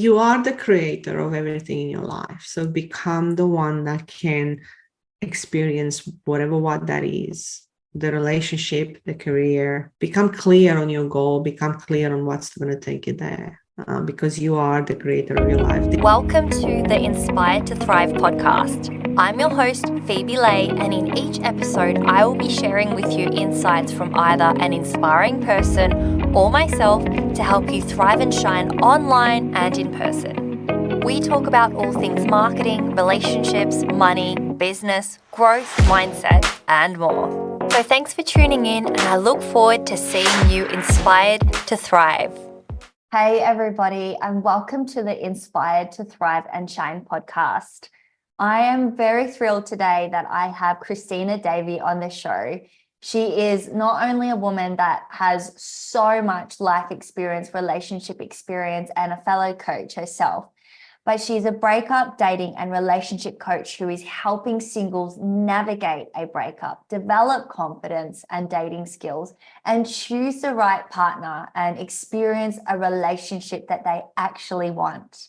you are the creator of everything in your life. So become the one that can experience what that is, the relationship, the career. Become clear on your goal, become clear on what's going to take you there, because you are the creator of your life. Welcome to the Inspired to Thrive podcast. I'm your host, Phoebe Lay, and in each episode, I will be sharing with you insights from either an inspiring person or myself to help you thrive and shine online and in person. We talk about all things marketing, relationships, money, business, growth, mindset, and more. So thanks for tuning in, and I look forward to seeing you inspired to thrive. Hey, everybody, and welcome to the Inspired to Thrive and Shine podcast. I am very thrilled today that I have Cristina Davy on the show. She is not only a woman that has so much life experience, relationship experience, and a fellow coach herself, but she's a breakup, dating, and relationship coach who is helping singles navigate a breakup, develop confidence and dating skills, and choose the right partner and experience a relationship that they actually want.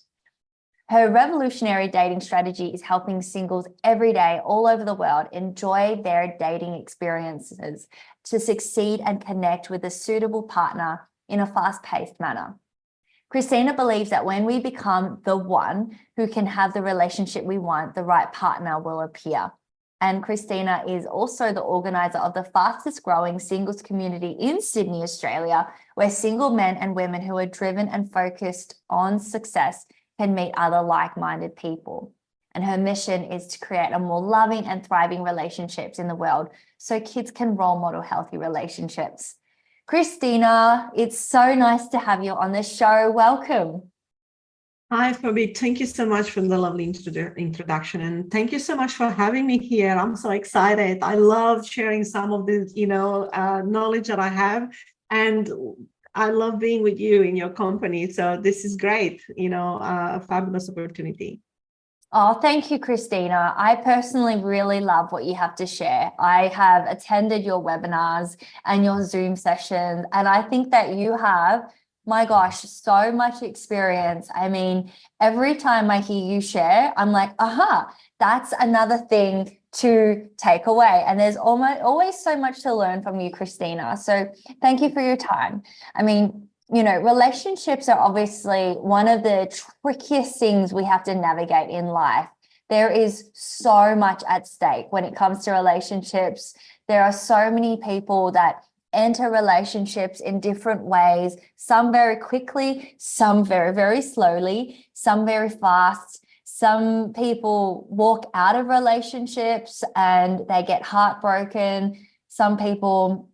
Her revolutionary dating strategy is helping singles every day all over the world enjoy their dating experiences to succeed and connect with a suitable partner in a fast-paced manner. Cristina believes that when we become the one who can have the relationship we want, the right partner will appear. And Cristina is also the organizer of the fastest growing singles community in Sydney, Australia, where single men and women who are driven and focused on success can meet other like-minded people. And her mission is to create a more loving and thriving relationships in the world so kids can role model healthy relationships. Cristina, it's so nice to have you on the show. Welcome. Hi, Phoebe. Thank you so much for the lovely introduction. And thank you so much for having me here. I'm so excited. I love sharing some of the, knowledge that I have. And I love being with you in your company. So this is great, a fabulous opportunity. Oh, thank you, Cristina. I personally really love what you have to share. I have attended your webinars and your Zoom sessions, and I think that you have, my gosh, so much experience. I mean, every time I hear you share, I'm like, that's another thing to take away. And there's always so much to learn from you, Cristina. So thank you for your time. I mean, relationships are obviously one of the trickiest things we have to navigate in life. There is so much at stake when it comes to relationships. There are so many people that enter relationships in different ways, some very quickly, some very, very slowly, some very fast. Some people walk out of relationships and they get heartbroken. Some people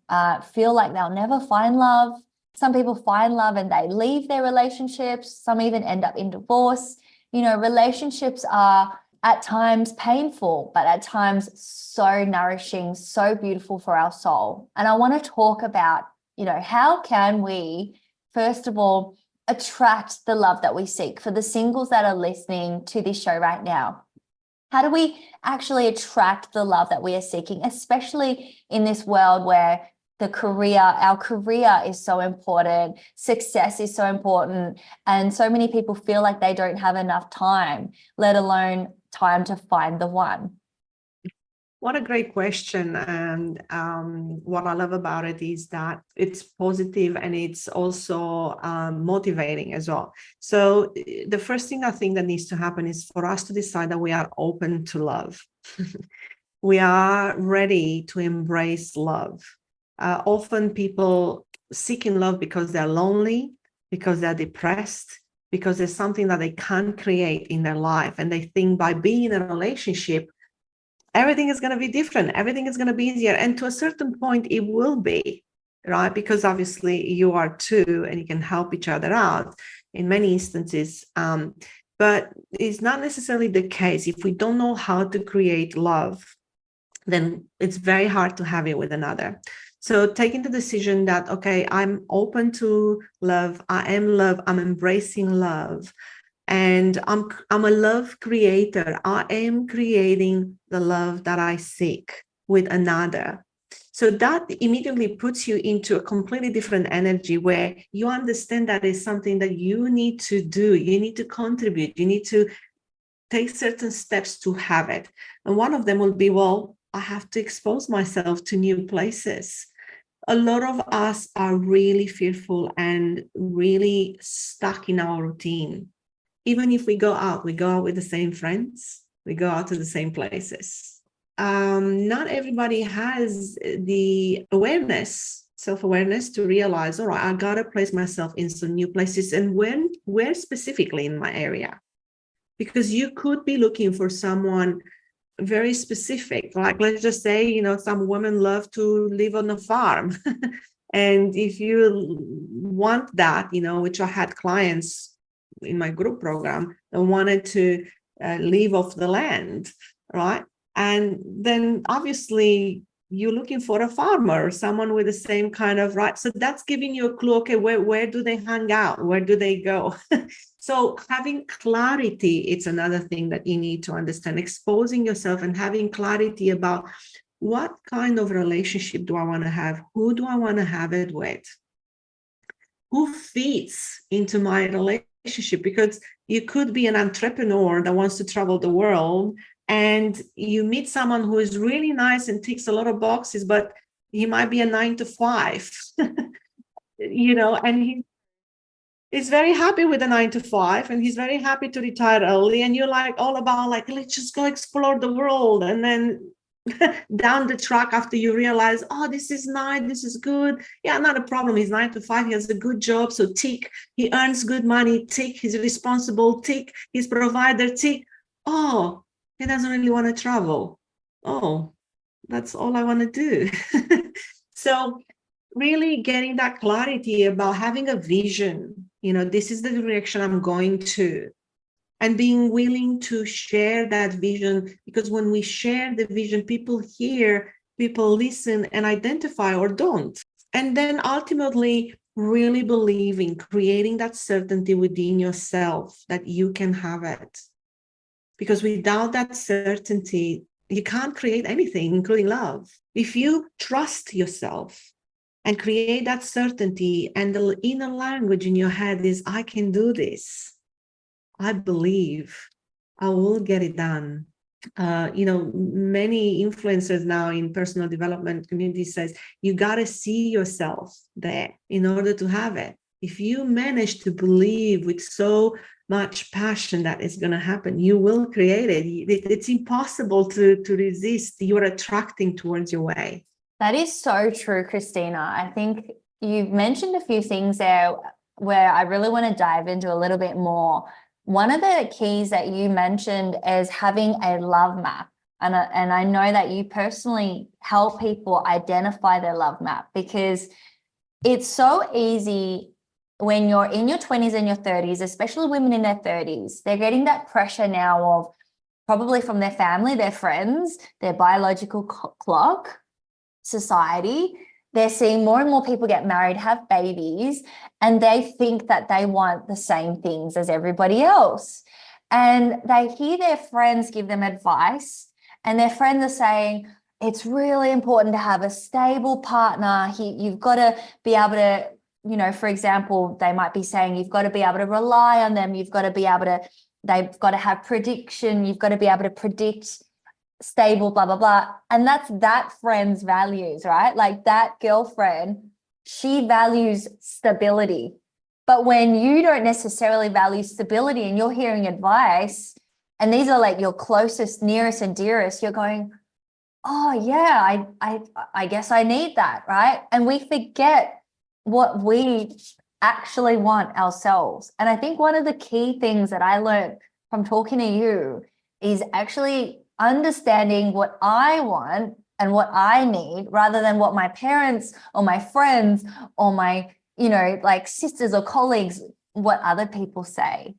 feel like they'll never find love. Some people find love and they leave their relationships. Some even end up in divorce. Relationships are at times painful, but at times so nourishing, so beautiful for our soul. And I want to talk about, how can we, first of all, attract the love that we seek? For the singles that are listening to this show right now, how do we actually attract the love that we are seeking, especially in this world where our career is so important, success is so important, and so many people feel like they don't have enough time, let alone time to find the one? What a great question. And what I love about it is that it's positive and it's also motivating as well. So the first thing I think that needs to happen is for us to decide that we are open to love. We are ready to embrace love. Often people seeking love because they're lonely, because they're depressed, because there's something that they can't create in their life. And they think by being in a relationship, everything is going to be different. Everything is going to be easier. And to a certain point, it will be, right? Because obviously you are two and you can help each other out in many instances. But it's not necessarily the case. If we don't know how to create love, then it's very hard to have it with another. So taking the decision that, okay, I'm open to love, I am love, I'm embracing love, and I'm a love creator. I am creating the love that I seek with another. So that immediately puts you into a completely different energy where you understand that is something that you need to do. You need to contribute. You need to take certain steps to have it. And one of them will be, well, I have to expose myself to new places. A lot of us are really fearful and really stuck in our routine. Even if we go out with the same friends, we go out to the same places. Not everybody has the self-awareness to realize, all right, I gotta place myself in some new places, and where specifically in my area. Because you could be looking for someone very specific, like let's just say, some women love to live on a farm. And if you want that, which I had clients in my group program that wanted to live off the land, right? And then obviously you're looking for a farmer, someone with the same kind of, right? So that's giving you a clue, okay, where do they hang out? Where do they go? So having clarity, it's another thing that you need to understand, exposing yourself and having clarity about what kind of relationship do I want to have? Who do I want to have it with? Who fits into my relationship? Because you could be an entrepreneur that wants to travel the world, and you meet someone who is really nice and ticks a lot of boxes, but he might be a 9 to 5, and he's very happy with the 9 to 5, and he's very happy to retire early. And you're like all about like, let's just go explore the world. And then down the track, after you realize, oh, this is nice, this is good. Yeah, not a problem. He's 9 to 5. He has a good job. So tick, he earns good money. Tick, he's responsible. Tick, he's provider. Tick. Oh, he doesn't really want to travel. Oh, that's all I want to do. So really getting that clarity about having a vision, this is the direction I'm going to, and being willing to share that vision, because when we share the vision, people hear, people listen and identify or don't. And then ultimately really believing, creating that certainty within yourself that you can have it. Because without that certainty, you can't create anything, including love. If you trust yourself and create that certainty, and the inner language in your head is, I can do this. I believe I will get it done. Many influencers now in personal development community says, you got to see yourself there in order to have it. If you manage to believe with so much passion that it's going to happen, you will create it. It's impossible to resist. You're attracting towards your way. That is so true, Cristina. I think you've mentioned a few things there where I really want to dive into a little bit more. One of the keys that you mentioned is having a love map. And I know that you personally help people identify their love map, because it's so easy when you're in your 20s and your 30s, especially women in their 30s, they're getting that pressure now of probably from their family, their friends, their biological clock, society. They're seeing more and more people get married, have babies, and they think that they want the same things as everybody else. And they hear their friends give them advice, and their friends are saying, it's really important to have a stable partner. You've got to be able to, for example, they might be saying you've got to be able to rely on them. You've got to be able to, they've got to have prediction. You've got to be able to predict stable, blah, blah, blah. And that's that friend's values, right? Like that girlfriend, she values stability. But when you don't necessarily value stability and you're hearing advice, and these are like your closest, nearest and dearest, you're going, oh yeah, I guess I need that, right? And we forget what we actually want ourselves. And I think one of the key things that I learned from talking to you is actually understanding what I want and what I need, rather than what my parents or my friends or my, like sisters or colleagues, what other people say.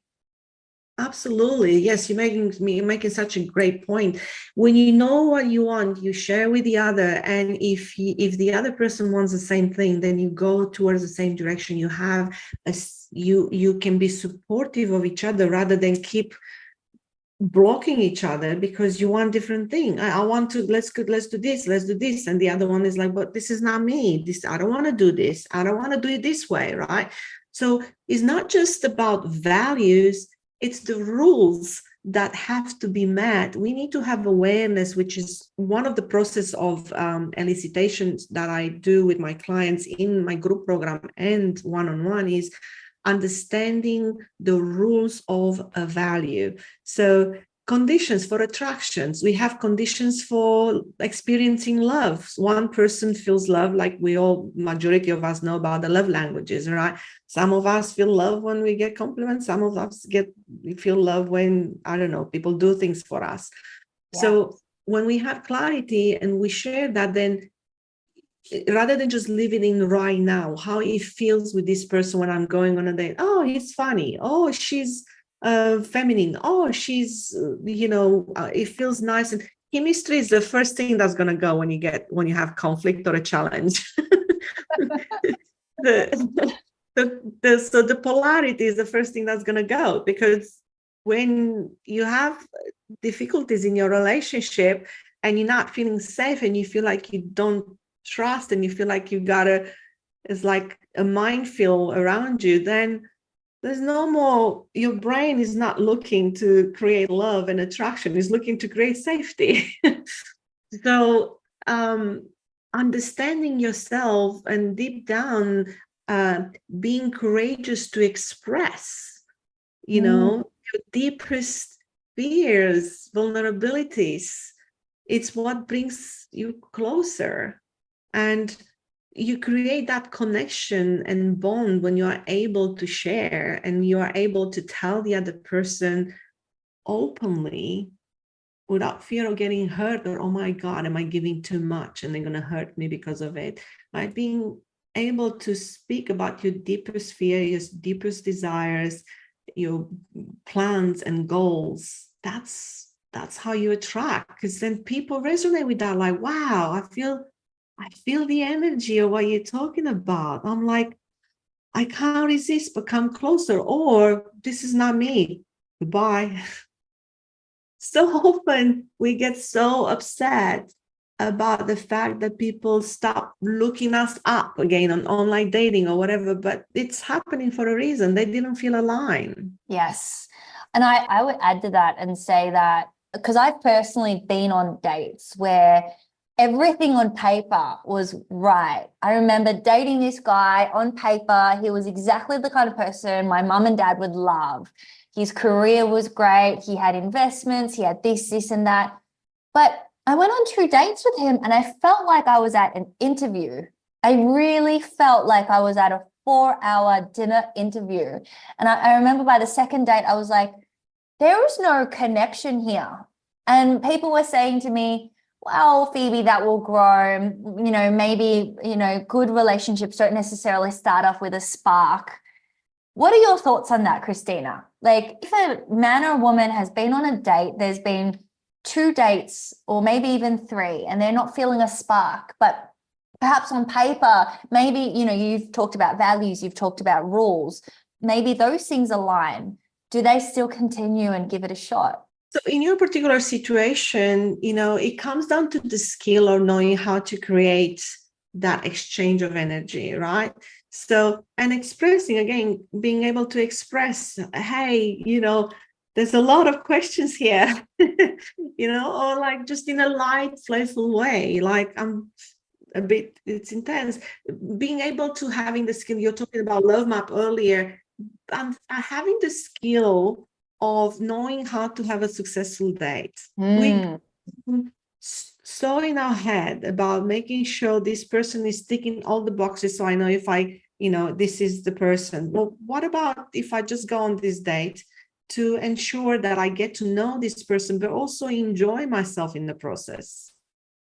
Absolutely. Yes, you're making such a great point. When you know what you want, you share with the other. And if the other person wants the same thing, then you go towards the same direction. You have you can be supportive of each other rather than keep blocking each other because you want different thing. I want to, let's do this. And the other one is like, but this is not me. I don't want to do this. I don't want to do it this way, right? So it's not just about values, it's the rules that have to be met. We need to have awareness, which is one of the process of elicitations that I do with my clients in my group program and one-on-one, is understanding the rules of a value. So conditions for attractions, we have conditions for experiencing love. One person feels love, like we all, majority of us know about the love languages, right? Some of us feel love when we get compliments. Some of us feel love when, I don't know, people do things for us. Yeah. So when we have clarity and we share that, then rather than just living in right now, how it feels with this person when I'm going on a date. Oh, he's funny. Oh, she's feminine. Oh, she's, it feels nice. And chemistry is the first thing that's going to go when you have conflict or a challenge. So the polarity is the first thing that's going to go, because when you have difficulties in your relationship and you're not feeling safe and you feel like you don't trust and you feel like it's like a minefield around you, then there's no more, your brain is not looking to create love and attraction, it's looking to create safety. So understanding yourself and deep down being courageous to express, your deepest fears, vulnerabilities, it's what brings you closer. And you create that connection and bond when you are able to share and you are able to tell the other person openly without fear of getting hurt, or, oh my God, am I giving too much and they're going to hurt me because of it? By being able to speak about your deepest fear, your deepest desires, your plans and goals, that's how you attract, because then people resonate with that, like, wow, I feel the energy of what you're talking about. I'm like, I can't resist but come closer, or this is not me, goodbye. So often we get so upset about the fact that people stop looking us up again on online dating or whatever, but it's happening for a reason. They didn't feel aligned. Yes. And I would add to that and say that, because I've personally been on dates where everything on paper was right. I remember dating this guy on paper. He was exactly the kind of person my mum and dad would love. His career was great. He had investments. He had this, and that. But I went on 2 dates with him and I felt like I was at an interview. I really felt like I was at a 4-hour dinner interview. And I remember by the second date, I was like, there is no connection here. And people were saying to me, well, Phoebe, that will grow. Maybe, good relationships don't necessarily start off with a spark. What are your thoughts on that, Cristina? Like, if a man or a woman has been on a date, there's been 2 dates or maybe even 3, and they're not feeling a spark, but perhaps on paper, maybe, you've talked about values, you've talked about rules, maybe those things align. Do they still continue and give it a shot? So in your particular situation, it comes down to the skill of knowing how to create that exchange of energy, right? So, and expressing, again, being able to express, hey, there's a lot of questions here, or like just in a light, playful way, like it's intense. Being able to having the skill, you're talking about love map earlier, having the skill of knowing how to have a successful date. We so in our head about making sure this person is ticking all the boxes, so I know if this is the person. Well, what about if I just go on this date to ensure that I get to know this person, but also enjoy myself in the process?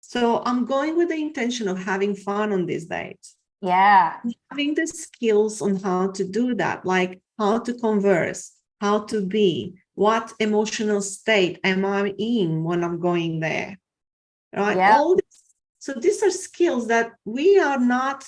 So I'm going with the intention of having fun on this date. Yeah. Having the skills on how to do that, like how to converse, how to be, what emotional state am I in when I'm going there, right? Yeah. All this. So these are skills that we are not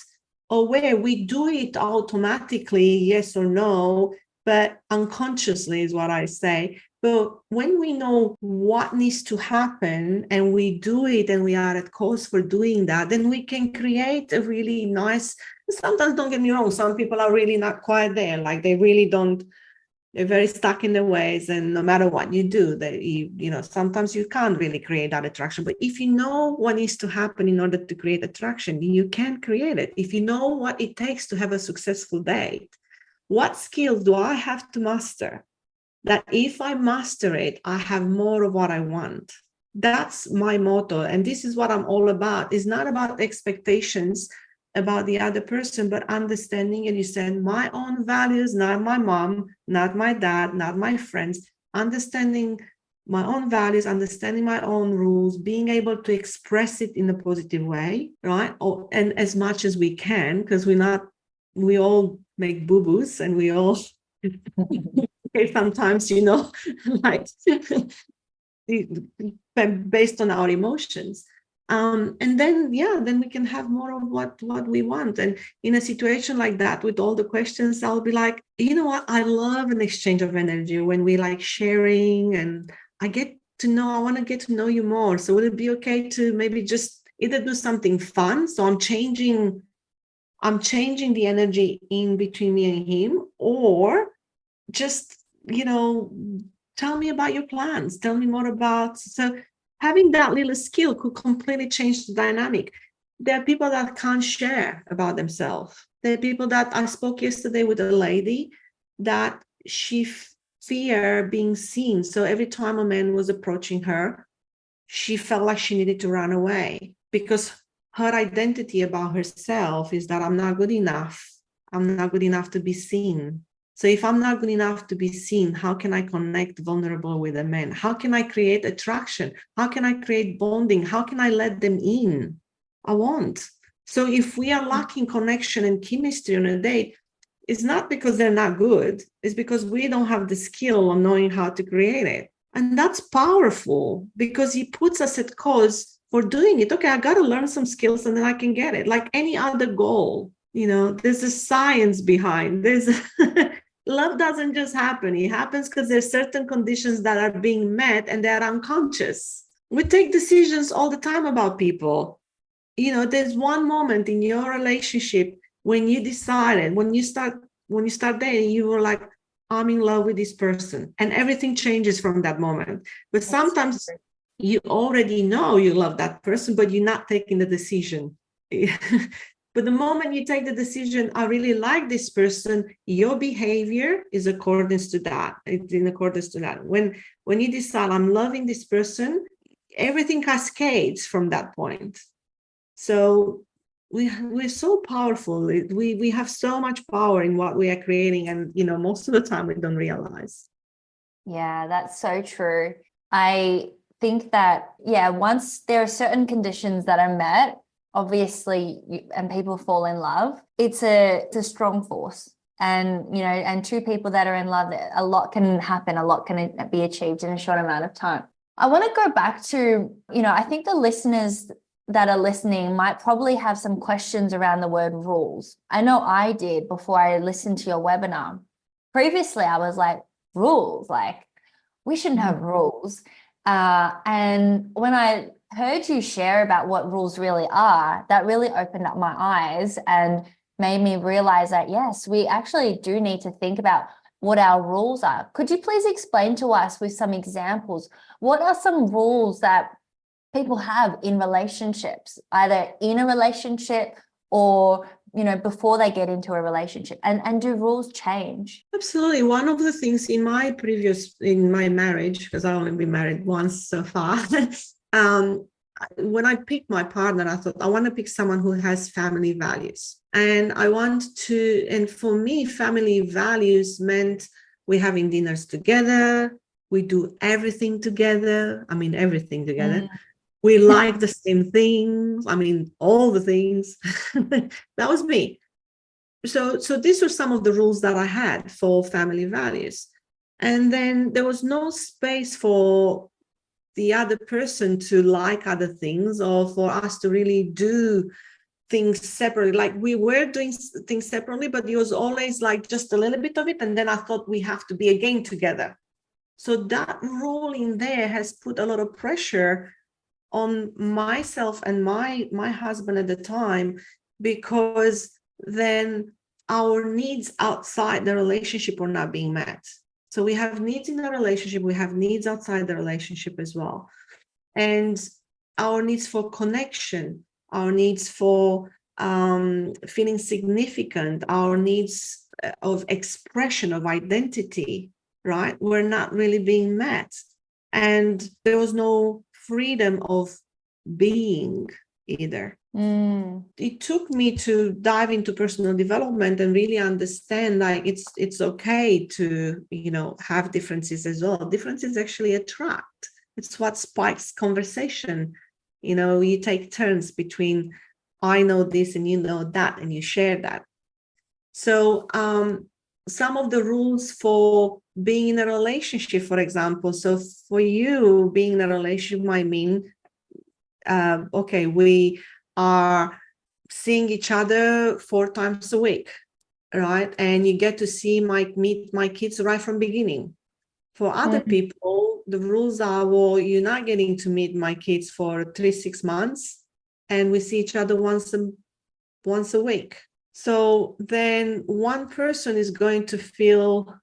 aware. We do it automatically, yes or no, but unconsciously is what I say. But when we know what needs to happen and we do it and we are at cause for doing that, then we can create a really nice, sometimes don't get me wrong, some people are really not quite there. Like they really don't, they're very stuck in their ways, and no matter what you do, that sometimes you can't really create that attraction. But if you know what needs to happen in order to create attraction, you can create it. If you know what it takes to have a successful date, what skills do I have to master, that if I master it, I have more of what I want. That's my motto, and this is what I'm all about. It's not about expectations about the other person, but understanding, and you said, my own values, not my mom, not my dad, not my friends, understanding my own values, understanding my own rules, being able to express it in a positive way, right? And as much as we can, because we all make boo-boos, and we all sometimes, like based on our emotions. And then we can have more of what we want. And in a situation like that, with all the questions, I'll be like, you know what, I love an exchange of energy when we like sharing, and I want to get to know you more. So would it be okay to maybe just either do something fun, so I'm changing the energy in between me and him, or just tell me about your plans, tell me more about. So having that little skill could completely change the dynamic. There are people that can't share about themselves. There are people that, I spoke yesterday with a lady that she fear being seen. So every time a man was approaching her, she felt like she needed to run away, because her identity about herself is that I'm not good enough. I'm not good enough to be seen. So if I'm not good enough to be seen, how can I connect vulnerable with a man? How can I create attraction? How can I create bonding? How can I let them in? I won't. So if we are lacking connection and chemistry on a date, it's not because they're not good. It's because we don't have the skill of knowing how to create it. And that's powerful, because he puts us at cause for doing it. Okay, I got to learn some skills and then I can get it. Like any other goal, there's a science behind. Love doesn't just happen. It happens because there's certain conditions that are being met and they're unconscious. We take decisions all the time about people. There's one moment in your relationship when you decided, when you start dating, you were like, I'm in love with this person, and everything changes from that moment. But sometimes you already know you love that person, but you're not taking the decision. But the moment you take the decision, I really like this person, your behavior is accordance to that. It's in accordance to that. When you decide I'm loving this person, everything cascades from that point. So we're so powerful. We have so much power in what we are creating, and most of the time we don't realize. Yeah, that's so true. I think that once there are certain conditions that are met, obviously, and people fall in love, it's a strong force. And and two people that are in love, a lot can happen, a lot can be achieved in a short amount of time. I want to go back to, I think the listeners that are listening might probably have some questions around the word rules. I know I did before I listened to your webinar. Previously, I was like, rules, like we shouldn't have rules. And when I heard you share about what rules really are, that really opened up my eyes and made me realize that, yes, we actually do need to think about what our rules are. Could you please explain to us with some examples, what are some rules that people have in relationships, either in a relationship or, before they get into a relationship, and do rules change? Absolutely. One of the things in my marriage, because I only been married once so far, when I picked my partner, I thought I want to pick someone who has family values. And and for me, family values meant we're having dinners together. We do everything together. I mean, everything together. We like the same things. I mean, all the things. That was me. So these were some of the rules that I had for family values. And then there was no space for the other person to like other things, or for us to really do things separately. Like we were doing things separately, but it was always like just a little bit of it. And then I thought we have to be again together. So that role in there has put a lot of pressure on myself and my husband at the time, because then our needs outside the relationship were not being met. So we have needs in the relationship, we have needs outside the relationship as well. And our needs for connection, our needs for feeling significant, our needs of expression, of identity, right, were not really being met. And there was no freedom of being either. It took me to dive into personal development and really understand like it's okay to, you know, have differences as well. Differences actually attract. It's what spikes conversation. You know, you take turns between I know this and you know that, and you share that. So some of the rules for being in a relationship, for example, so for you, being in a relationship might mean, okay, we are seeing each other 4 times a week, right? And you get to meet my kids right from beginning. For other people, the rules are, well, you're not getting to meet my kids for 3-6 months, and we see each other once a week. So then one person is going to feel,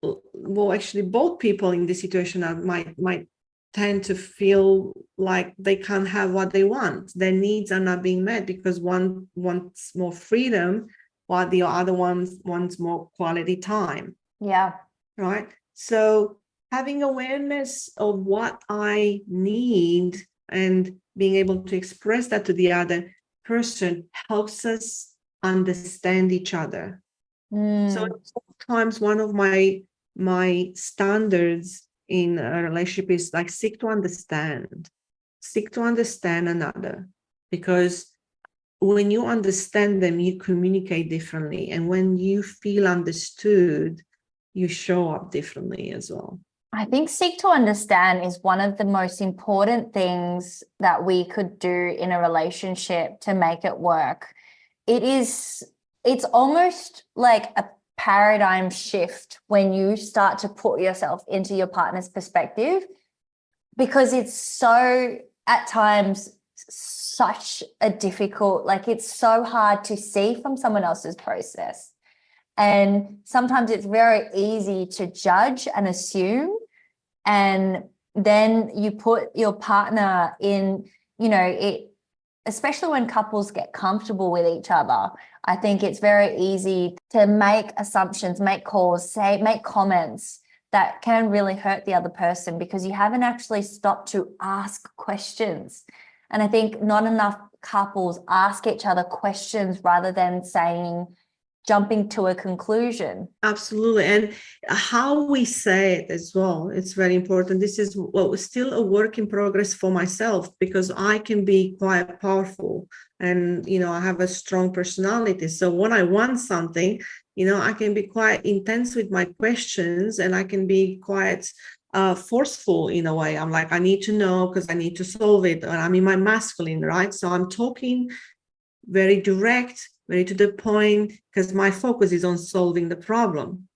well, actually both people in this situation might tend to feel like they can't have what they want. Their needs are not being met because one wants more freedom while the other one wants more quality time. Yeah. Right. So having awareness of what I need and being able to express that to the other person helps us understand each other. So sometimes one of my standards in a relationship is like seek to understand another, because when you understand them, you communicate differently, and when you feel understood, you show up differently as well. I think seek to understand is one of the most important things that we could do in a relationship to make it work. It's almost like a paradigm shift when you start to put yourself into your partner's perspective, because it's so, at times, such a difficult, like it's so hard to see from someone else's process. And sometimes it's very easy to judge and assume. And then you put your partner in, you know, it, especially when couples get comfortable with each other, I think it's very easy to make assumptions, make calls, make comments that can really hurt the other person because you haven't actually stopped to ask questions. And I think not enough couples ask each other questions rather than jumping to a conclusion. Absolutely. And how we say it as well, it's very important. This is still a work in progress for myself, because I can be quite powerful and, you know, I have a strong personality. So when I want something, you know, I can be quite intense with my questions, and I can be quite forceful in a way. I'm like, I need to know because I need to solve it. Or I'm in my masculine, right? So I'm talking very direct, very to the point, because my focus is on solving the problem.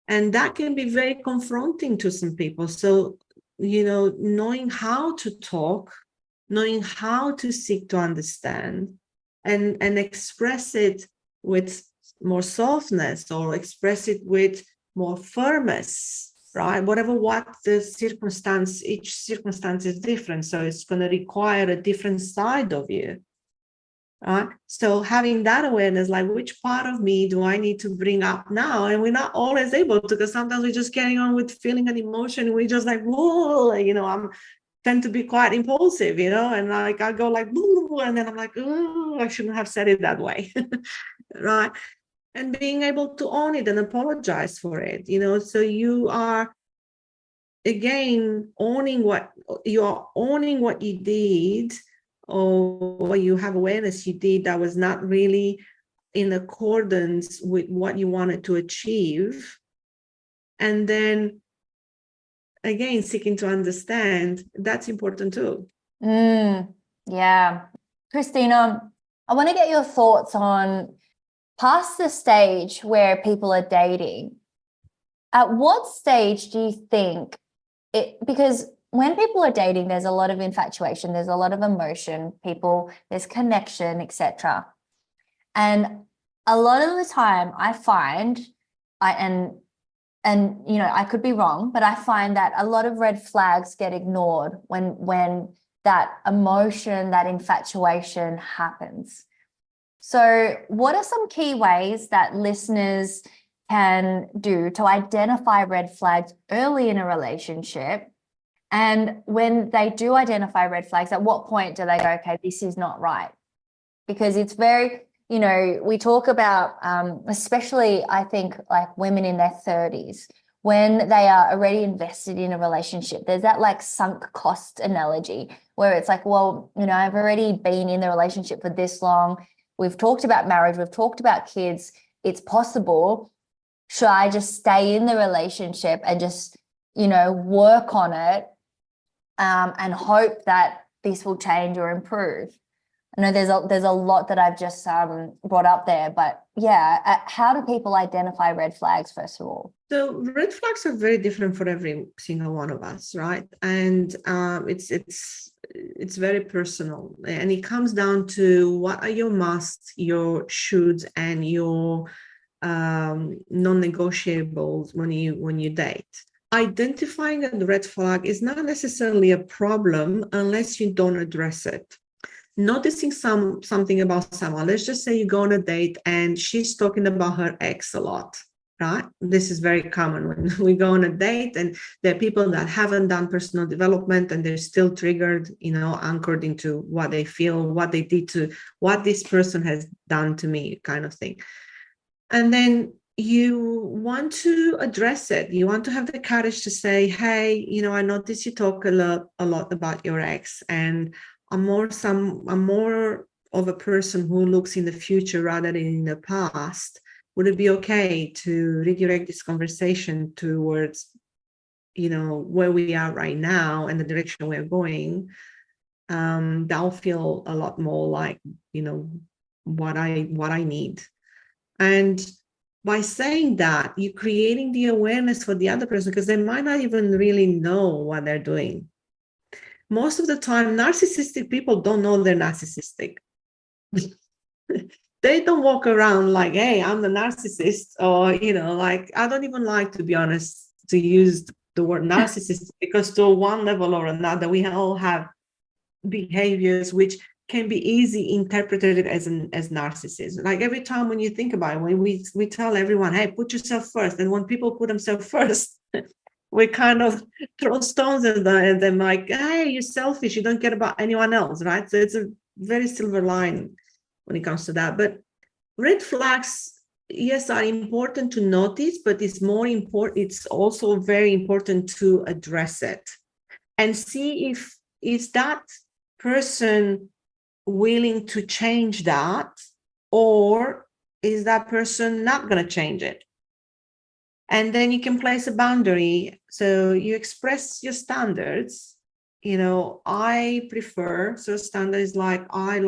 And that can be very confronting to some people. So, you know, knowing how to talk, knowing how to seek to understand and express it with more softness, or express it with more firmness, right? What the circumstance, each circumstance is different. So it's going to require a different side of you. So having that awareness, like which part of me do I need to bring up now? And we're not always able to, because sometimes we're just carrying on with feeling an emotion. We just like, whoa, you know, I'm tend to be quite impulsive, you know, and like I go like, and then I'm like, oh, I shouldn't have said it that way, right? And being able to own it and apologize for it, you know, so you are again owning what you did, or you have awareness you did that was not really in accordance with what you wanted to achieve. And then again, seeking to understand, that's important too. Yeah. Cristina, I want to get your thoughts on past the stage where people are dating. At what stage do you think because when people are dating, there's a lot of infatuation, there's a lot of emotion, there's connection, etc. And a lot of the time I find, and I could be wrong, but I find that a lot of red flags get ignored when that emotion, that infatuation happens. So what are some key ways that listeners can do to identify red flags early in a relationship? And when they do identify red flags, at what point do they go, okay, this is not right? Because it's very, we talk about, especially I think like women in their 30s, when they are already invested in a relationship, there's that like sunk cost analogy where it's like, well, I've already been in the relationship for this long. We've talked about marriage, we've talked about kids. It's possible. Should I just stay in the relationship and just, work on it and hope that this will change or improve? I know there's a lot that I've just brought up there, but yeah, how do people identify red flags, first of all? So red flags are very different for every single one of us, right? And it's very personal, and it comes down to what are your musts, your shoulds, and your non-negotiables when you date. Identifying a red flag is not necessarily a problem unless you don't address it. Noticing something about someone, let's just say you go on a date and she's talking about her ex a lot, right? This is very common when we go on a date, and there are people that haven't done personal development and they're still triggered, anchored into what they feel, what they did to, what this person has done to me, kind of thing. And then you want to address it. You want to have the courage to say, hey, I noticed you talk a lot about your ex, and I'm more of a person who looks in the future rather than in the past. Would it be okay to redirect this conversation towards, where we are right now and the direction we're going? That'll feel a lot more like, what I need. And by saying that, you're creating the awareness for the other person, because they might not even really know what they're doing. Most of the time, narcissistic people don't know they're narcissistic. They don't walk around like, hey, I'm the narcissist, or, like, I don't even like, to be honest, to use the word narcissist, because to one level or another, we all have behaviors which can be easily interpreted as narcissism. Like every time when you think about it, when we tell everyone, hey, put yourself first. And when people put themselves first, we kind of throw stones at them like, hey, you're selfish, you don't care about anyone else, right? So it's a very silver line when it comes to that. But red flags, yes, are important to notice, but it's also very important to address it and see if is that person willing to change that, or is that person not going to change it? And then you can place a boundary. So you express your standards. I prefer, so standards like, I'm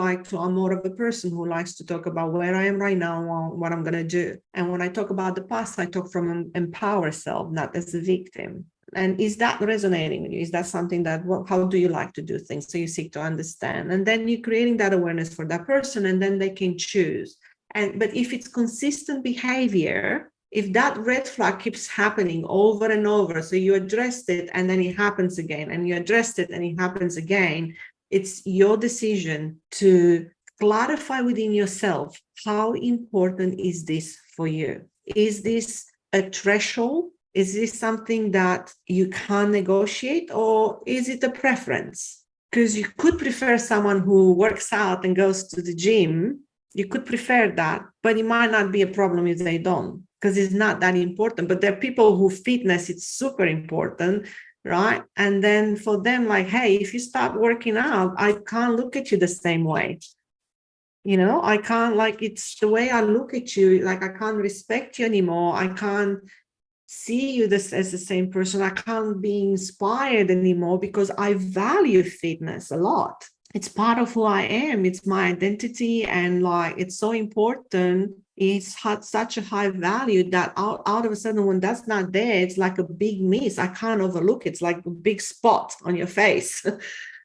more of a person who likes to talk about where I am right now and what I'm going to do. And when I talk about the past, I talk from an empowered self, not as a victim. And is that resonating with you? Is that something that, how do you like to do things? So you seek to understand. And then you're creating that awareness for that person, and then they can choose. But if it's consistent behavior, if that red flag keeps happening over and over, so you addressed it and then it happens again, and you addressed it and it happens again, it's your decision to clarify within yourself, how important is this for you? Is this a threshold? Is this something that you can't negotiate, or is it a preference? Because you could prefer someone who works out and goes to the gym. You could prefer that, but it might not be a problem if they don't, because it's not that important. But there are people who fitness, it's super important, right? And then for them, like, hey, if you start working out, I can't look at you the same way. I can't, like, it's the way I look at you, like, I can't respect you anymore. I can't see you as the same person. I can't be inspired anymore because I value fitness a lot. it's part of who I am. It's my identity, and like it's so important. It's had such a high value that out of a sudden, when that's not there, it's like a big miss. I can't overlook it. It's like a big spot on your face.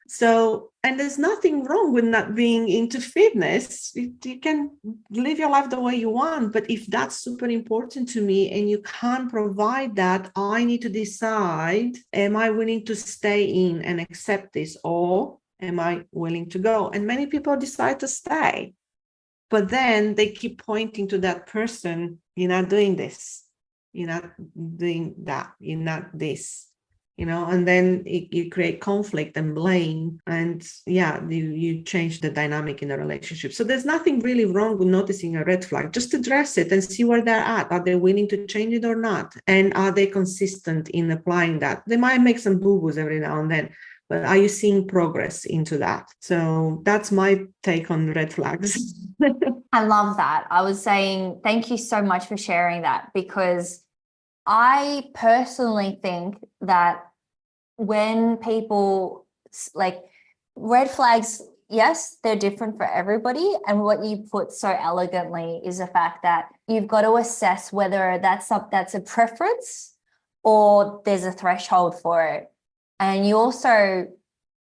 So, and there's nothing wrong with not being into fitness. You can live your life the way you want, but if that's super important to me and you can't provide that, I need to decide, am I willing to stay in and accept this, or am I willing to go? And many people decide to stay, but then they keep pointing to that person. You're not doing this. You're not doing that. You're not this, and then you create conflict and blame. And you change the dynamic in the relationship. So there's nothing really wrong with noticing a red flag. Just address it and see where they're at. Are they willing to change it or not? And are they consistent in applying that? They might make some boo-boos every now and then, but are you seeing progress into that? So that's my take on red flags. I love that. I was saying thank you so much for sharing that, because I personally think that when people, like, red flags, yes, they're different for everybody. And what you put so elegantly is the fact that you've got to assess whether that's a preference or there's a threshold for it. And you also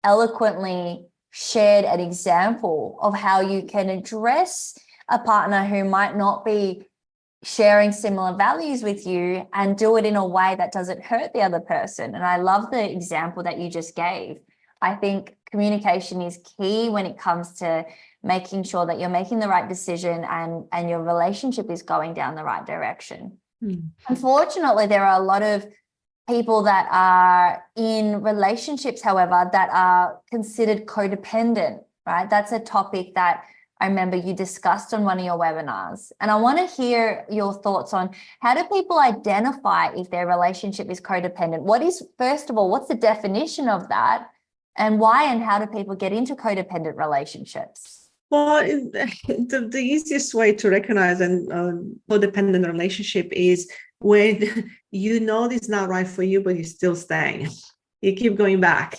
eloquently shared an example of how you can address a partner who might not be sharing similar values with you and do it in a way that doesn't hurt the other person. And I love the example that you just gave. I think communication is key when it comes to making sure that you're making the right decision and your relationship is going down the right direction. Unfortunately, there are a lot of people that are in relationships, however, that are considered codependent, right? That's a topic that I remember you discussed on one of your webinars. And I want to hear your thoughts on, how do people identify if their relationship is codependent? First of all, what's the definition of that? And why and how do people get into codependent relationships? Well, the easiest way to recognize a codependent relationship is when you know this is not right for you, but you're still staying. You keep going back.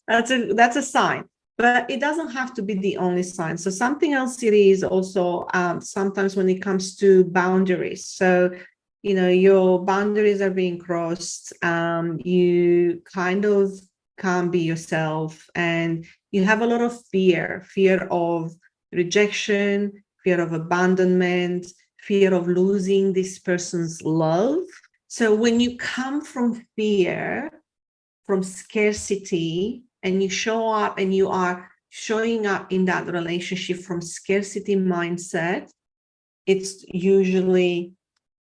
That's a sign. But it doesn't have to be the only sign. So something else it is also sometimes when it comes to boundaries. So, your boundaries are being crossed. You kind of can't be yourself, and you have a lot of fear of rejection, fear of abandonment, fear of losing this person's love. So when you come from fear, from scarcity, and you show up and you are showing up in that relationship from scarcity mindset, it's usually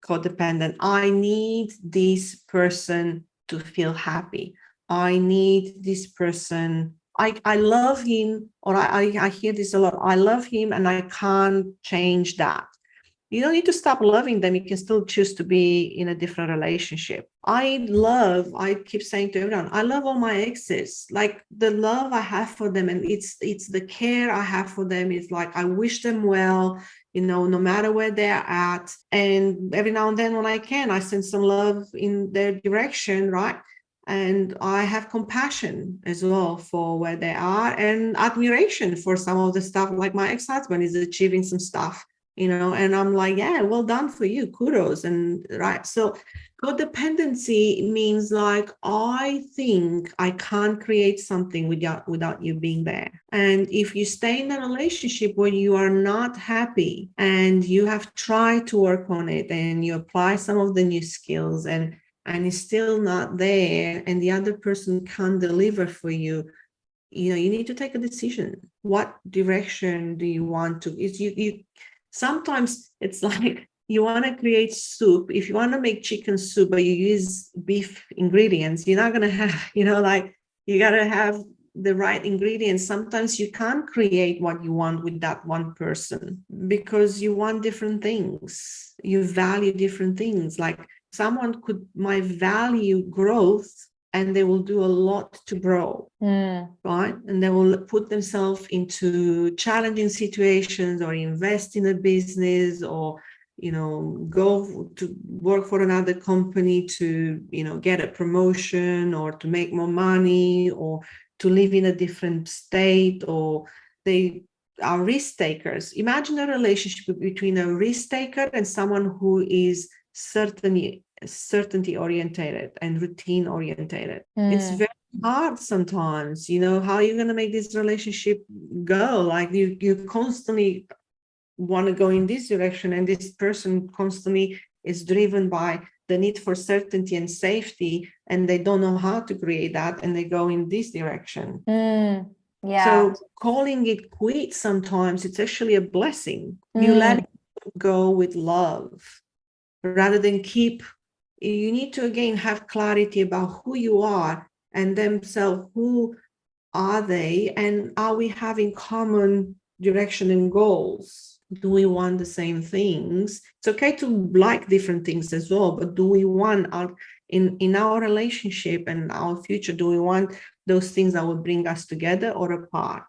codependent. I need this person to feel happy. I need this person. I love him, or I hear this a lot. I love him and I can't change that. You don't need to stop loving them. You can still choose to be in a different relationship. I keep saying to everyone, I love all my exes. Like, the love I have for them, and it's the care I have for them. It's like, I wish them well, no matter where they're at. And every now and then when I can, I send some love in their direction, right? And I have compassion as well for where they are, and admiration for some of the stuff. Like, my ex-husband is achieving some stuff, and I'm like, yeah, well done for you, kudos. And right, so codependency means like, I think I can't create something without you being there. And if you stay in a relationship where you are not happy and you have tried to work on it and you apply some of the new skills and it's still not there, and the other person can't deliver for you, you need to take a decision. What direction do you want to? Sometimes it's like, you want to create soup. If you want to make chicken soup, but you use beef ingredients, you're not going to have, like, you got to have the right ingredients. Sometimes you can't create what you want with that one person because you want different things. You value different things. Like, someone might value growth, and they will do a lot to grow, right? And they will put themselves into challenging situations, or invest in a business, or, go to work for another company to, get a promotion, or to make more money, or to live in a different state, or they are risk takers. Imagine a relationship between a risk taker and someone who is certainty orientated and routine orientated. It's very hard sometimes. How are you going to make this relationship go? Like you constantly want to go in this direction, and this person constantly is driven by the need for certainty and safety, and they don't know how to create that, and they go in this direction. Yeah. So calling it quits sometimes, it's actually a blessing. You let it go with love rather than you need to again have clarity about who you are and themselves. Who are they, and are we having common direction and goals? Do we want the same things? It's okay to like different things as well, but do we want in our relationship and our future, do we want those things that will bring us together or apart?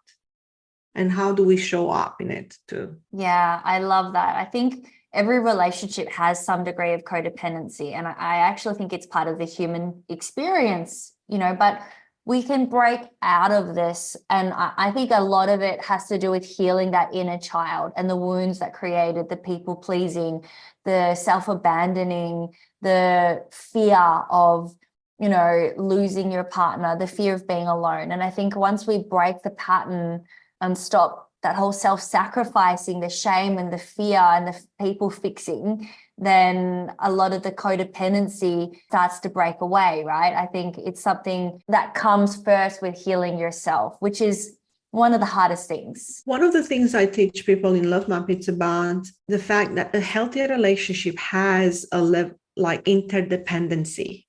And how do we show up in it too? Yeah, I love that. I think every relationship has some degree of codependency, and I actually think it's part of the human experience, but we can break out of this. And I think a lot of it has to do with healing that inner child and the wounds that created the people pleasing, the self-abandoning, the fear of, losing your partner, the fear of being alone. And I think once we break the pattern and stop that whole self-sacrificing, the shame and the fear and the people fixing, then a lot of the codependency starts to break away, right? I think it's something that comes first with healing yourself, which is one of the hardest things. One of the things I teach people in Love Map, it's about the fact that a healthy relationship has a level like interdependency.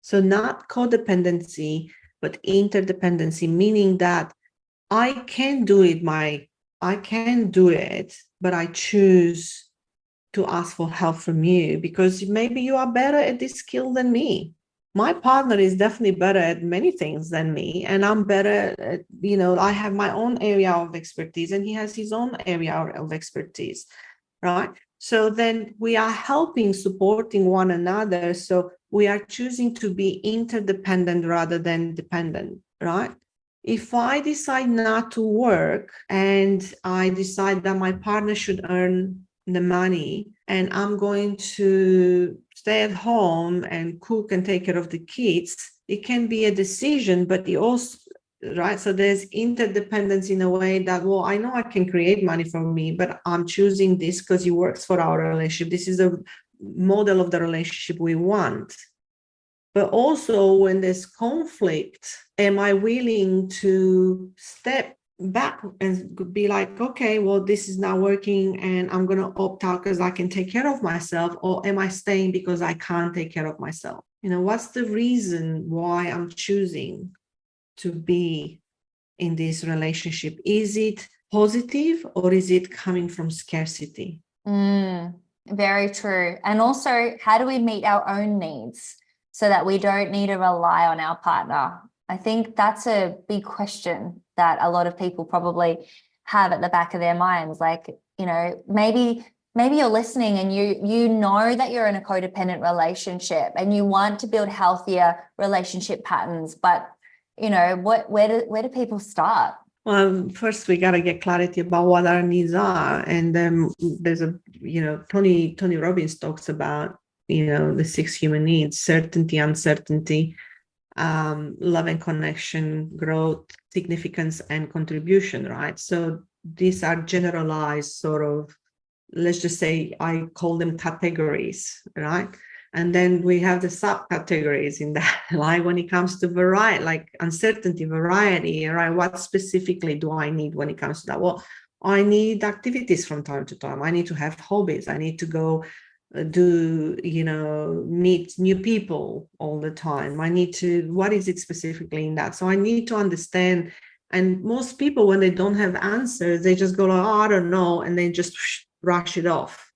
So not codependency, but interdependency, meaning that I can do it, but I choose to ask for help from you because maybe you are better at this skill than me. My partner is definitely better at many things than me, and I'm better at, I have my own area of expertise and he has his own area of expertise, right? So then we are supporting one another. So we are choosing to be interdependent rather than dependent, right? If I decide not to work and I decide that my partner should earn the money and I'm going to stay at home and cook and take care of the kids, it can be a decision, but it also, right? So there's interdependence in a way that, well, I know I can create money for me, but I'm choosing this because it works for our relationship. This is the model of the relationship we want. But also when there's conflict, am I willing to step back and be like, okay, well, this is not working and I'm going to opt out because I can take care of myself? Or am I staying because I can't take care of myself? What's the reason why I'm choosing to be in this relationship? Is it positive or is it coming from scarcity? Very true. And also, how do we meet our own needs so that we don't need to rely on our partner? I think that's a big question that a lot of people probably have at the back of their minds. Like, maybe you're listening and you know that you're in a codependent relationship and you want to build healthier relationship patterns, but where do people start? Well, first we got to get clarity about what our needs are. And then there's Tony Robbins talks about, the 6 human needs: certainty, uncertainty, love and connection, growth, significance, and contribution, right? So these are generalized sort of, let's just say, I call them categories, right? And then we have the subcategories in that, like when it comes to variety, like uncertainty, variety, right? What specifically do I need when it comes to that? Well, I need activities from time to time. I need to have hobbies. I need to go meet new people all the time. What is it specifically in that? So I need to understand. And most people, when they don't have answers, they just go like, oh, I don't know, and they just brush it off.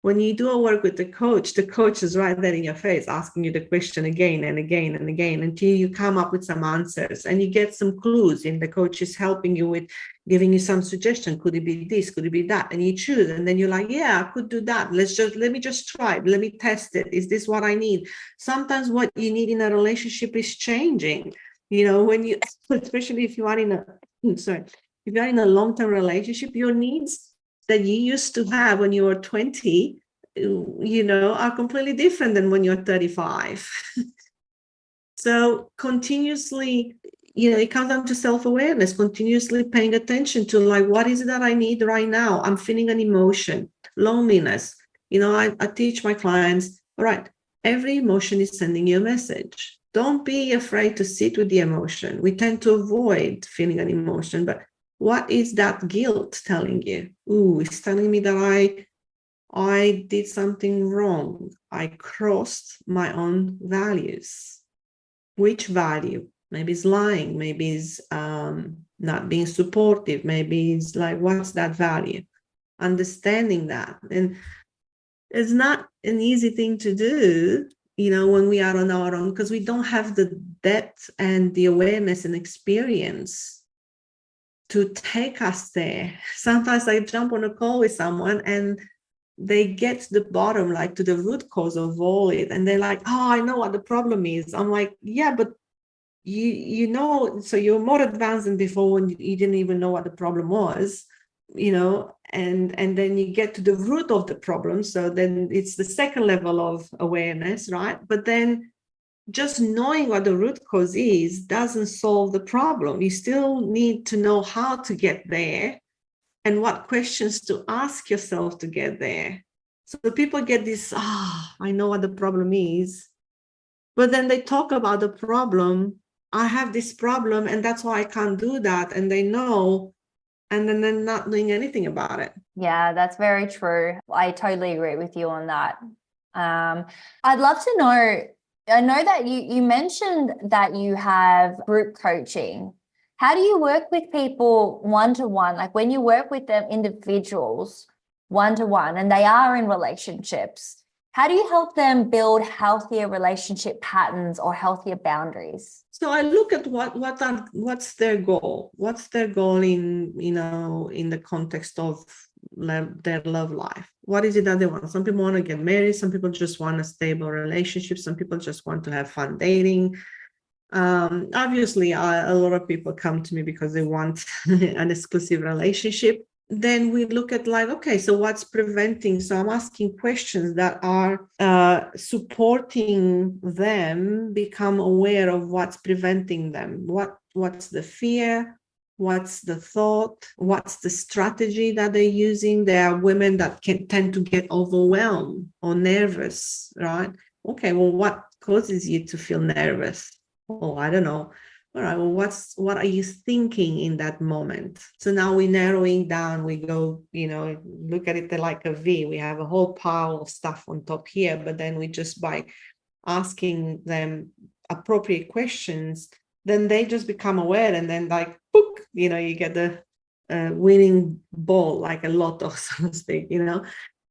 When you do a work with the coach is right there in your face, asking you the question again and again and again until you come up with some answers and you get some clues, and the coach is helping you with giving you some suggestion. Could it be this? Could it be that? And you choose, and then you're like, yeah, I could do that. Let me just try it. Let me test it. Is this what I need? Sometimes what you need in a relationship is changing. When you, especially if you are in a, sorry, if you're in a long-term relationship, your needs that you used to have when you were 20, are completely different than when you're 35. So continuously, it comes down to self-awareness, continuously paying attention to like, what is it that I need right now? I'm feeling an emotion, loneliness. I teach my clients, all right, every emotion is sending you a message. Don't be afraid to sit with the emotion. We tend to avoid feeling an emotion, but what is that guilt telling you? Ooh, it's telling me that I did something wrong. I crossed my own values. Which value? Maybe it's lying, maybe it's not being supportive, maybe it's like, what's that value? Understanding that. And it's not an easy thing to do, when we are on our own, because we don't have the depth and the awareness and experience to take us there. Sometimes I jump on a call with someone and they get to the bottom, like to the root cause of all it. And they're like, oh, I know what the problem is. I'm like, yeah, but so you're more advanced than before when you didn't even know what the problem was, and then you get to the root of the problem. So then it's the second level of awareness, right? But then just knowing what the root cause is doesn't solve the problem. You still need to know how to get there and what questions to ask yourself to get there. So people get this, I know what the problem is, but then they talk about the problem. I have this problem and that's why I can't do that. And they know, and then they're not doing anything about it. Yeah, that's very true. I totally agree with you on that. I'd love to know, I know that you mentioned that you have group coaching. How do you work with people one-to-one? Like when you work with them individuals one-to-one and they are in relationships, how do you help them build healthier relationship patterns or healthier boundaries? So I look at what's their goal. What's their goal in the context of their love life? What is it that they want? Some people want to get married. Some people just want a stable relationship. Some people just want to have fun dating. Obviously, a lot of people come to me because they want an exclusive relationship. Then we look at like, okay, so what's preventing? So I'm asking questions that are supporting them become aware of what's preventing them. What's the fear? What's the thought? What's the strategy that they're using? There are women that can tend to get overwhelmed or nervous, right? Okay, well, what causes you to feel nervous? Oh, I don't know. All right, well, what are you thinking in that moment? So now we're narrowing down, we go, look at it like a V. We have a whole pile of stuff on top here, but then we just by asking them appropriate questions, then they just become aware, and then like, book, you get the winning ball, like a lotto, so to speak,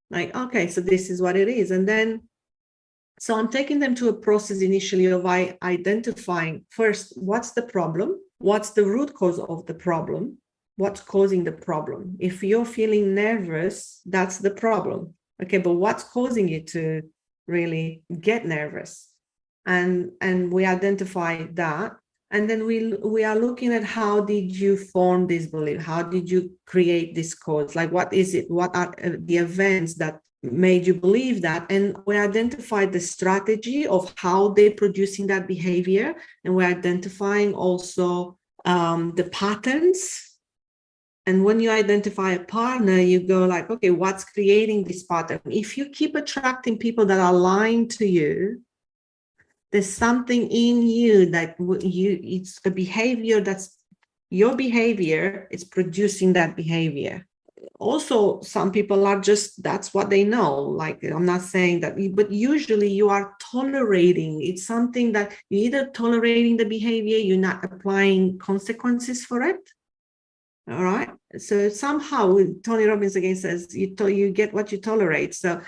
like, okay, so this is what it is. And then so I'm taking them to a process initially of identifying first, what's the problem? What's the root cause of the problem? What's causing the problem? If you're feeling nervous, that's the problem. Okay, but what's causing you to really get nervous? And we identify that. And then we are looking at how did you form this belief? How did you create this cause? Like, what is it? What are the events that made you believe that? And we identified the strategy of how they're producing that behavior, and we're identifying also the patterns. And when you identify a partner, you go like, okay, what's creating this pattern? If you keep attracting people that are lying to you, there's something in you that it's a behavior that's your behavior, it's producing that behavior. Also, some people are just, that's what they know. Like, I'm not saying that, but usually you are tolerating. It's something that you're either tolerating the behavior, you're not applying consequences for it. All right. So somehow Tony Robbins again says, you get what you tolerate. So,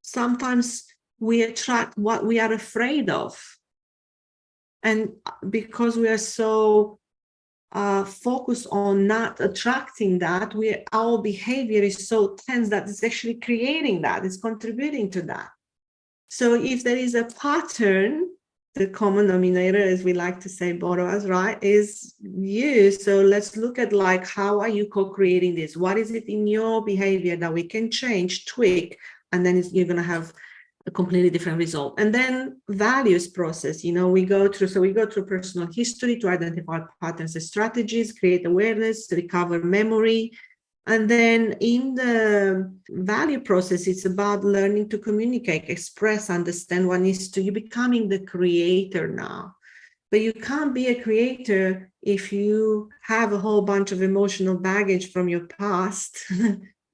sometimes we attract what we are afraid of. And because we are so focus on not attracting that, our behavior is so tense that it's actually creating that, it's contributing to that. So if there is a pattern the common denominator, as we like to say, both of us, right, is you. So let's look at like, how are you co-creating this? What is it in your behavior that we can change, tweak, and then you're going to have a completely different result. And then values process, we go through personal history to identify patterns and strategies, create awareness, recover memory. And then in the value process, it's about learning to communicate, express, understand what needs to, you're becoming the creator now. But you can't be a creator if you have a whole bunch of emotional baggage from your past,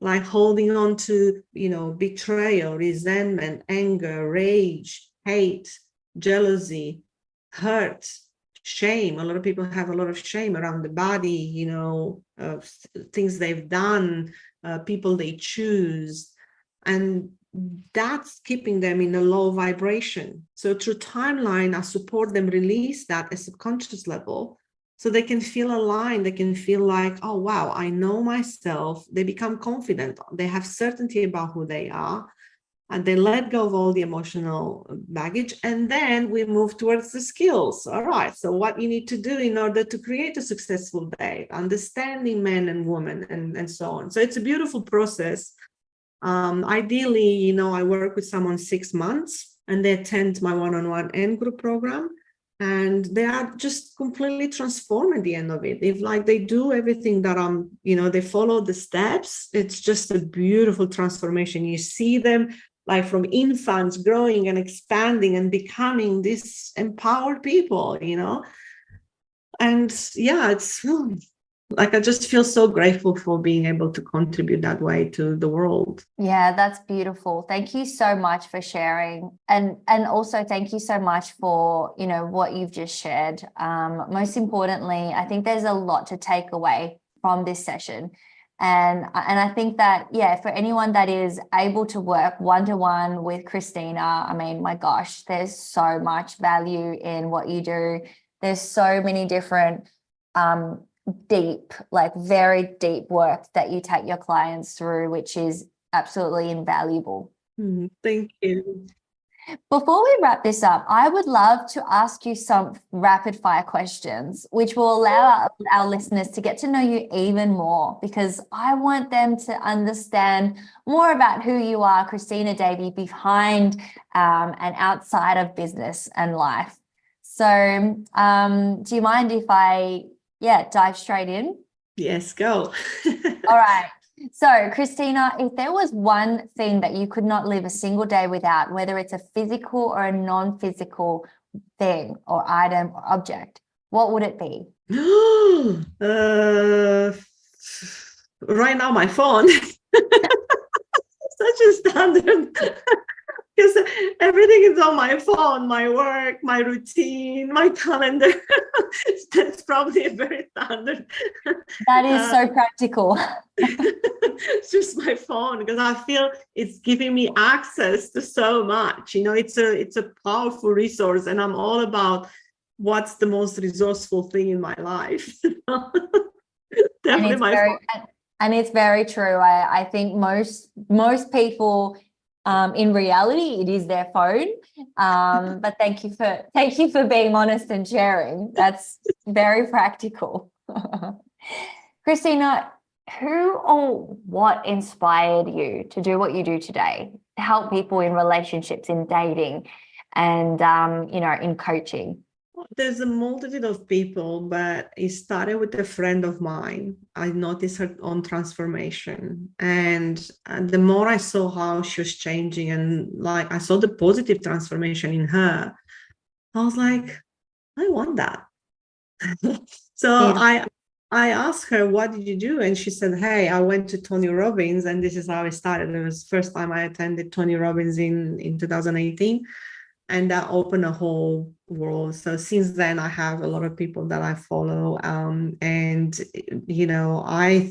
like holding on to, betrayal, resentment, anger, rage, hate, jealousy, hurt, shame. A lot of people have a lot of shame around the body, things they've done, people they choose. And that's keeping them in a low vibration. So through timeline, I support them release that at a subconscious level, so they can feel aligned. They can feel like, oh, wow, I know myself. They become confident. They have certainty about who they are. And they let go of all the emotional baggage. And then we move towards the skills. All right. So what you need to do in order to create a successful day, understanding men and women, and so on. So it's a beautiful process. Ideally, I work with someone 6 months, and they attend my one-on-one and group program. And they are just completely transformed at the end of it. If they do everything that they follow the steps, it's just a beautiful transformation. You see them from infants growing and expanding and becoming these empowered people, and yeah, it's I just feel so grateful for being able to contribute that way to the world. Yeah, that's beautiful. Thank you so much for sharing. And also thank you so much for, what you've just shared. Most importantly, I think there's a lot to take away from this session. And I think that, for anyone that is able to work one-to-one with Cristina, I mean, my gosh, there's so much value in what you do. There's so many different deep, very deep work that you take your clients through, which is absolutely invaluable. Thank you. Before we wrap this up, I would love to ask you some rapid fire questions, which will allow our listeners to get to know you even more, because I want them to understand more about who you are, Cristina Davy, behind and outside of business and life. So do you mind if I dive straight in? Yes, go. All right. So, Cristina, if there was one thing that you could not live a single day without, whether it's a physical or a non-physical thing or item or object, what would it be? Right now, my phone. Such a standard. Because everything is on my phone, my work, my routine, my calendar. That's probably a very standard. That is so practical. It's just my phone, because I feel it's giving me access to so much. It's a powerful resource, and I'm all about what's the most resourceful thing in my life. Definitely my phone. And it's very true. I think most people, in reality, it is their phone. But thank you for being honest and sharing. That's very practical. Cristina, who or what inspired you to do what you do today, to help people in relationships, in dating, and in coaching? There's a multitude of people, but it started with a friend of mine. I noticed her own transformation, and the more I saw how she was changing, and I saw the positive transformation in her, I was like, I want that. So I asked her, what did you do? And she said, hey, I went to Tony Robbins, and this is how I started. It was the first time I attended Tony Robbins in 2018. And that opened a whole world. So since then, I have a lot of people that I follow. And, I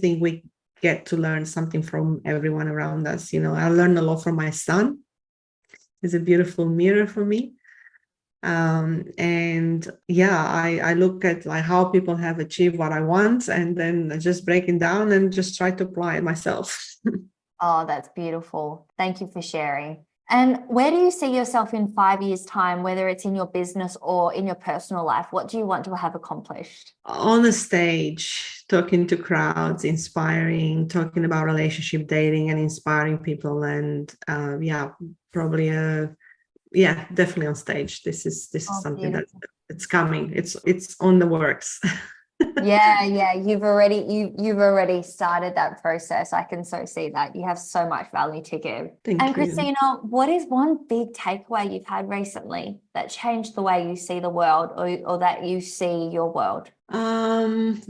think we get to learn something from everyone around us. I learned a lot from my son. He's a beautiful mirror for me. I look at how people have achieved what I want, and then I just break it down and just try to apply it myself. Oh, that's beautiful. Thank you for sharing. And where do you see yourself in 5 years' time, whether it's in your business or in your personal life? What do you want to have accomplished? On a stage, talking to crowds, inspiring, talking about relationship dating and inspiring people. And probably definitely on stage. This is something that's coming. It's on the works. Yeah, you've already started that process. I can so see that. You have so much value to give. Thank you. Cristina, what is one big takeaway you've had recently that changed the way you see the world, or that you see your world?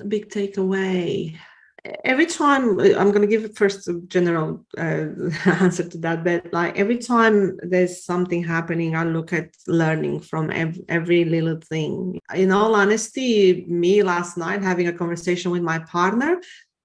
Big takeaway. Every time, I'm going to give first a general answer to that, but like every time there's something happening, I look at learning from every little thing. In all honesty, me last night having a conversation with my partner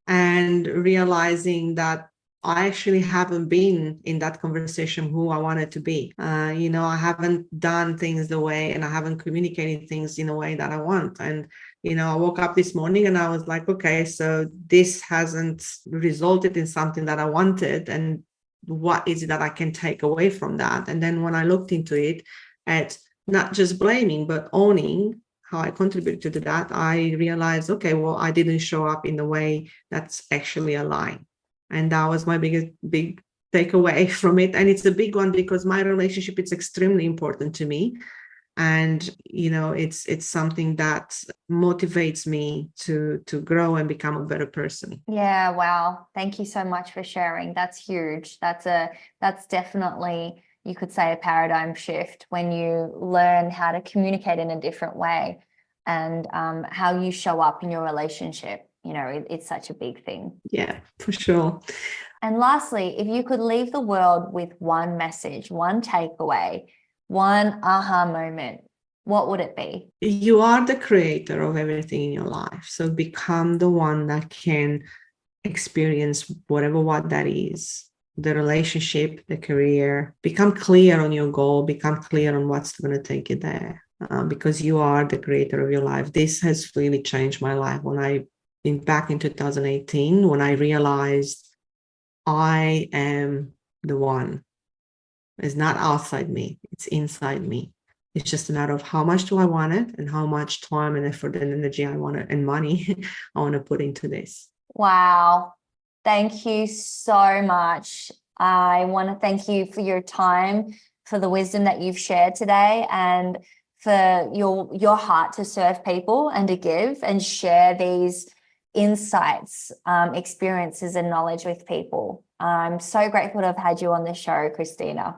and realizing that I actually haven't been in that conversation who I wanted to be. I haven't done things the way, and I haven't communicated things in a way that I want. And I woke up this morning and I was like, okay, so this hasn't resulted in something that I wanted. And what is it that I can take away from that? And then when I looked into it, at not just blaming, but owning how I contributed to that, I realized, okay, well, I didn't show up in the way that's actually aligned. And that was my big takeaway from it. And it's a big one because my relationship is extremely important to me. And it's something that motivates me to grow and become a better person. Yeah, wow. Thank you so much for sharing. That's huge. That's definitely, you could say, a paradigm shift when you learn how to communicate in a different way, and how you show up in your relationship. It's such a big thing. Yeah, for sure. And lastly, if you could leave the world with one message, one takeaway, one aha moment, what would it be? You are the creator of everything in your life. So become the one that can experience what that is, the relationship, the career. Become clear on your goal, become clear on what's going to take you there, because you are the creator of your life. This has really changed my life back in 2018, when I realized I am the one. It's not outside me, it's inside me. It's just a matter of how much do I want it, and how much time and effort and energy I want to, and money I want to put into this. Wow. Thank you so much. I want to thank you for your time, for the wisdom that you've shared today, and for your heart to serve people and to give and share these insights, experiences, and knowledge with people. I'm so grateful to have had you on the show, Cristina.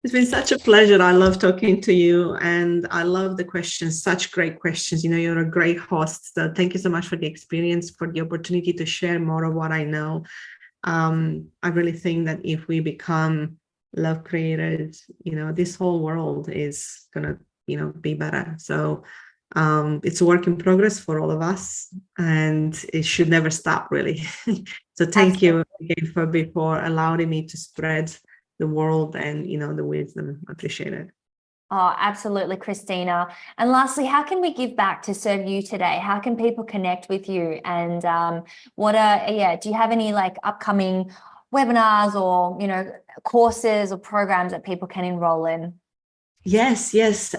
It's been such a pleasure. I love talking to you, and I love the questions, such great questions. You're a great host. So thank you so much for the experience, for the opportunity to share more of what I know. I really think that if we become love creators, this whole world is going to, be better. So it's a work in progress for all of us, and it should never stop, really. So thank you again for allowing me to spread the world and the wisdom. I appreciate it. Oh, absolutely, Cristina. And lastly, how can we give back to serve you today? How can people connect with you? And do you have any upcoming webinars or courses or programs that people can enroll in? Yes.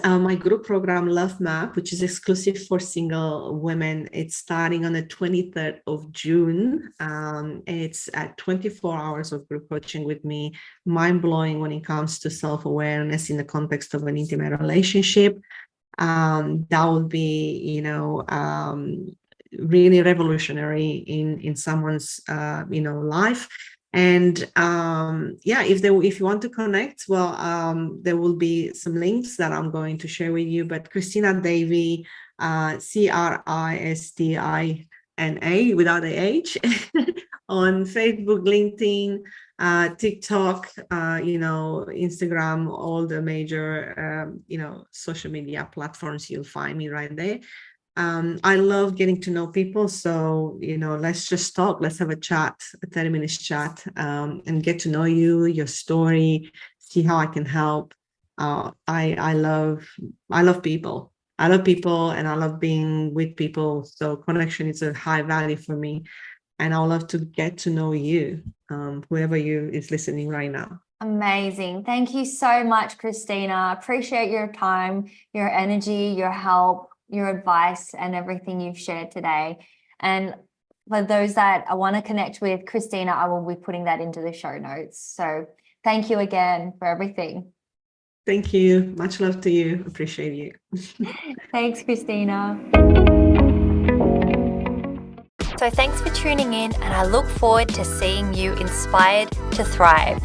My group program, Love Map, which is exclusive for single women, it's starting on the 23rd of June. It's at 24 hours of group coaching with me, mind-blowing when it comes to self-awareness in the context of an intimate relationship. That would be, really revolutionary in someone's, life. And if you want to connect, there will be some links that I'm going to share with you. But Cristina Davy, Cristina without a H, on Facebook, LinkedIn, TikTok, Instagram, all the major, social media platforms. You'll find me right there. I love getting to know people. So, let's just talk. Let's have a chat, a 30 minutes chat, and get to know you, your story, see how I can help. I love people. I love people, and I love being with people. So connection is a high value for me. And I would love to get to know you, whoever you is listening right now. Amazing. Thank you so much, Cristina. Appreciate your time, your energy, your help, your advice, and everything you've shared today. And for those that I want to connect with Cristina, I will be putting that into the show notes. So thank you again for everything. Thank you. Much love to you. Appreciate you. Thanks, Cristina. So thanks for tuning in, and I look forward to seeing you inspired to thrive.